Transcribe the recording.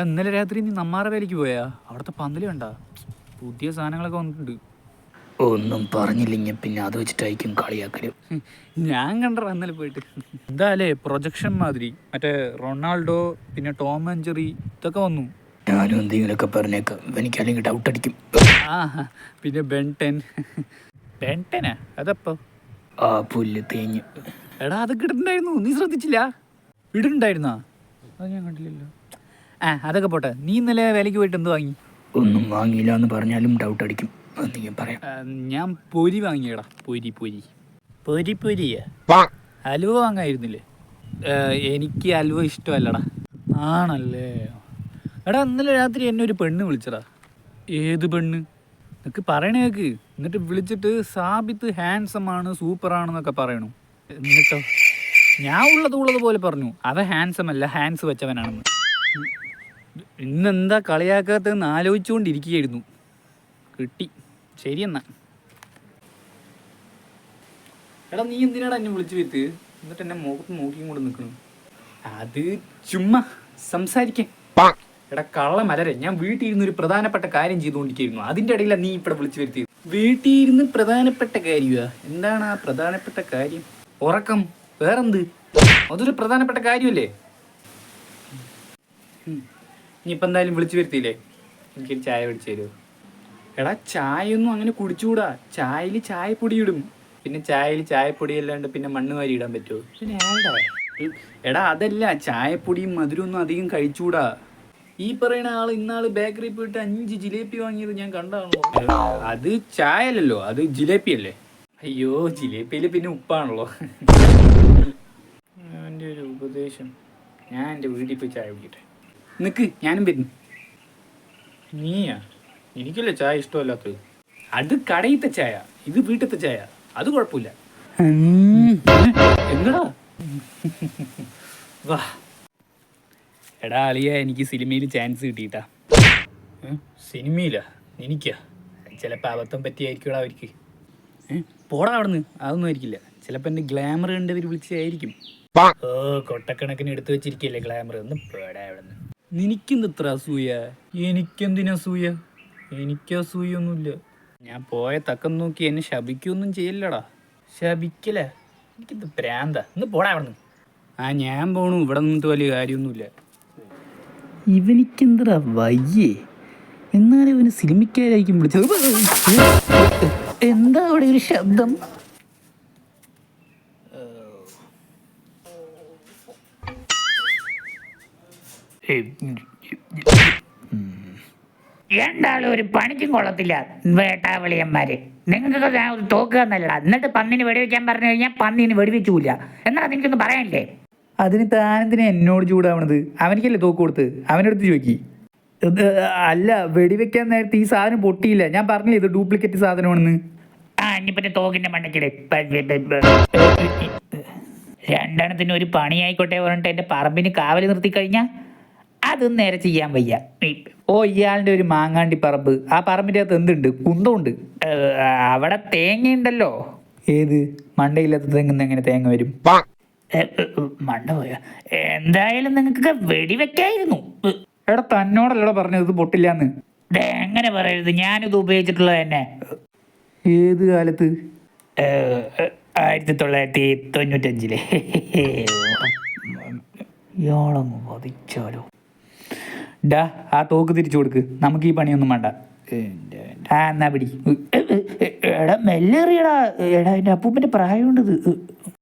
ഇന്നലെ രാത്രി നീ നമ്മാറ വേലയ്ക്ക് പോയാ? അവിടുത്തെ പന്തല് കണ്ടാ? പുതിയ സാധനങ്ങളൊക്കെ വന്നിട്ടുണ്ട്. ഒന്നും പറഞ്ഞില്ലെങ്കിൽ പിന്നെ അത് വെച്ചിട്ടായിരിക്കും കളിയാക്കലും. ഞാൻ കണ്ടറാ ഇന്നലെ പോയിട്ട്. എന്താല്ലേ പ്രൊജക്ഷൻ മാതിരി മറ്റേ റൊണാൾഡോ പിന്നെ ടോം ആൻഡ് ജെറി ഇതൊക്കെ വന്നു. ഞാനും എന്തെങ്കിലുമൊക്കെ പറഞ്ഞേക്കാം, എനിക്ക് അല്ലെങ്കിൽ ഡൗട്ട് അടിക്കും. ആ പിന്നെ ബെൻടെനാ അതപ്പോ ആ പുല്ല് തേഞ്ഞ്. എടാ അതൊക്കെ ഇടുന്നുണ്ടായിരുന്നു, നീ ശ്രദ്ധിച്ചില്ല? ഇടുന്നുണ്ടായിരുന്നാ? അത് ഞാൻ കണ്ടില്ലല്ലോ. അതൊക്കെ പോട്ടെ, നീ ഇന്നലെ വേലയ്ക്ക് പോയിട്ട് എന്ത് വാങ്ങി? ഒന്നും വാങ്ങിയില്ല എന്ന് പറഞ്ഞാലും ഡൗട്ട് അടിക്കും. എന്തെങ്കിലും പറയാം. ഞാൻ പൊരി വാങ്ങിയടാ. പൊരിയാ ഹലുവ വാങ്ങായിരുന്നില്ലേ? എനിക്ക് ഹലുവ ഇഷ്ടമല്ലടാ. ആണല്ലേ? എടാ ഇന്നലെ രാത്രി എന്നെ ഒരു പെണ്ണ് വിളിച്ചടാ. ഏത് പെണ്ണ്? നിനക്ക് പറയണേ കേക്ക്. എന്നിട്ട് വിളിച്ചിട്ട് സാബിത്ത് ഹാൻസം ആണ്, സൂപ്പറാണെന്നൊക്കെ പറയണു. എന്നിട്ടോ ഞാൻ ഉള്ളത് പോലെ പറഞ്ഞു, അവൻ ഹാൻസം അല്ല, ഹാൻസ് വെച്ചവനാണെന്ന്. ഇന്നെന്താ കളിയാക്കാത്തതെന്ന് ആലോചിച്ചുകൊണ്ടിരിക്കുകയായിരുന്നു. കിട്ടി. ശരിയെന്നാ. എടാ നീ എന്തിനാടാ എന്നെ വിളിച്ചു വരുത്ത്? എന്നിട്ട് എന്നെ മുഖത്ത് നോക്കിയും കൊണ്ട് നിൽക്കണം. അത് ചുമ്മാ സംസാരിക്കാൻ. എടാ കള്ള മലരെ, ഞാൻ വീട്ടിൽ ഇരുന്ന് ഒരു പ്രധാനപ്പെട്ട കാര്യം ചെയ്തുകൊണ്ടിരിക്കുന്നു. അതിൻ്റെ ഇടയിലാണ് നീ ഇവിടെ വിളിച്ചു വരുത്തി. വീട്ടിൽ ഇരുന്ന് പ്രധാനപ്പെട്ട കാര്യമാ? എന്താണ് ആ പ്രധാനപ്പെട്ട കാര്യം? ഉറക്കം, വേറെന്ത്? അതൊരു പ്രധാനപ്പെട്ട കാര്യമല്ലേ? ഇനിയിപ്പോൾ എന്തായാലും വിളിച്ചു വരുത്തിയില്ലേ, എനിക്കൊരു ചായ പിടിച്ചു തരുമോ? എടാ ചായയൊന്നും അങ്ങനെ കുടിച്ചുകൂടാ. ചായയിൽ ചായപ്പൊടി ഇടും. പിന്നെ ചായയിൽ ചായപ്പൊടി അല്ലാണ്ട് പിന്നെ മണ്ണ് വാരി ഇടാൻ പറ്റുമോ? എടാ അതല്ല, ചായപ്പൊടിയും മധുരമൊന്നും അധികം കഴിച്ചുകൂടാ. ഈ പറയുന്ന ആൾ ഇന്നാള് ബേക്കറി പോയിട്ട് 5 ജിലേബി വാങ്ങിയത് ഞാൻ കണ്ടാണല്ലോ. അത് ചായ അല്ലല്ലോ, അത് ജിലേബി അല്ലേ? അയ്യോ, ജിലേബിയിൽ പിന്നെ ഉപ്പാണല്ലോ. എൻ്റെ ഒരു ഉപദേശം. ഞാൻ എൻ്റെ വീട്ടിൽ പോയി ചായ കുടിക്കട്ടെ. നിക്ക്, ഞാനും വരുന്നു. നീയാ? എനിക്കല്ലേ ചായ ഇഷ്ടമല്ലാത്തത്. അത് കടയിലത്തെ ചായ, ഇത് വീട്ടിലത്തെ ചായ. അത് കുഴപ്പമില്ല. എന്താടാ? വാ എടാ അളിയ, എനിക്ക് സിനിമയിൽ ചാൻസ് കിട്ടിയിട്ടാ. സിനിമയിലാ? എനിക്കാ? ചിലപ്പോൾ അബദ്ധം പറ്റിയായിരിക്കും അവർക്ക്. പോടാ അവിടുന്ന്. അതൊന്നും ആയിരിക്കില്ല. ചിലപ്പോൾ എൻ്റെ ഗ്ലാമർ കണ്ടവർ വിളിച്ചായിരിക്കും. ഓ, കൊട്ടക്കണക്കിന് എടുത്തു വെച്ചിരിക്കല്ലേ ഗ്ലാമർ. ഒന്ന് പോടാ അവിടുന്ന്. നിനക്കെന്ത് ഇത്ര അസൂയ? എനിക്കെന്തിനാ അസൂയ? എനിക്ക് അസൂയൊന്നുമില്ല. ഞാൻ പോയ തക്കം നോക്കി എന്നെ ശപിക്കൊന്നും ചെയ്യില്ലടാ. ശപിക്കല? എനിക്കെന്ത് പ്രാന്താ. ഒന്ന് പോടാ അവിടുന്ന്. ഞാൻ പോണു. ഇവിടെ നിന്നിട്ട് വലിയ കാര്യമൊന്നുമില്ല. ഇവനിക്കെന്തടാ വയ്യേ? എന്നാലും ഇവന് സിനിമയ്ക്കാരായിരിക്കും വിളിച്ചത്. എന്താ അവിടെ ഒരു ശബ്ദം? രണ്ടാളും ഒരു പണിക്കും കൊള്ളത്തില്ല വേട്ടാവളിയന്മാര്. നിങ്ങൾക്കൊക്കെ ഞാൻ തോക്കുക എന്നല്ലടാ. എന്നിട്ട് പന്നിന് വെടിവെക്കാൻ പറഞ്ഞു കഴിഞ്ഞാൽ പന്നിന് വെടിവെച്ചില്ല. എന്നാ നിനക്കൊന്നും പറയാനില്ലേ? അതിന് താനെന്തിനാ എന്നോട് ചൂടാവണത്? അവനിക്കല്ലേ തോക്ക് കൊടുത്ത്? അവനെടുത്ത് ചോദിക്കി. അല്ല, വെടിവെക്കാൻ നേരത്തെ ഈ സാധനം പൊട്ടിയില്ല. ഞാൻ പറഞ്ഞില്ലേ ഇത് ഡ്യൂപ്ലിക്കേറ്റ് സാധനമാണെന്ന്. ഇനിപ്പറ്റ തോക്കിന്റെ മണ്ടക്കിടെ രണ്ടെണ്ണത്തിന് ഒരു പണിയായിക്കോട്ടെ പറഞ്ഞിട്ട് എന്റെ പറമ്പിന് കാവല് നിർത്തി കഴിഞ്ഞാൽ അതും നേരെ ചെയ്യാൻ വയ്യ. ഓ, ഇയാളുടെ ഒരു മാങ്ങാണ്ടി പറമ്പ്. ആ പറമ്പിൻ്റെ അകത്ത് എന്തുണ്ട്? കുന്തമുണ്ട്. അവിടെ തേങ്ങയുണ്ടല്ലോ. ഏത്? മണ്ടയില്ലാത്ത തെങ്ങുന്ന എങ്ങനെ തേങ്ങ വരും? മണ്ട പോയ. എന്തായാലും നിങ്ങൾക്കൊക്കെ വെടിവെക്കായിരുന്നു. എടാ തന്നോടല്ലടാ പറഞ്ഞത് ഇത് പൊട്ടില്ലാന്ന്. എങ്ങനെ പറയരുത്? ഞാനിത് ഉപയോഗിച്ചിട്ടുള്ളത് തന്നെ. ഏത് കാലത്ത്? 1995. ഇയാളങ്ങ് വധിച്ചാലോ? ഡാ, ആ തോക്ക് തിരിച്ചു കൊടുക്ക്. നമുക്ക് ഈ പണിയൊന്നും വേണ്ട. എന്നാ പിടി. എടാ മെല്ലെ എറിയടാ. എടാ എൻ്റെ അപ്പൂപ്പൻ്റെ പ്രായമുണ്ടത്.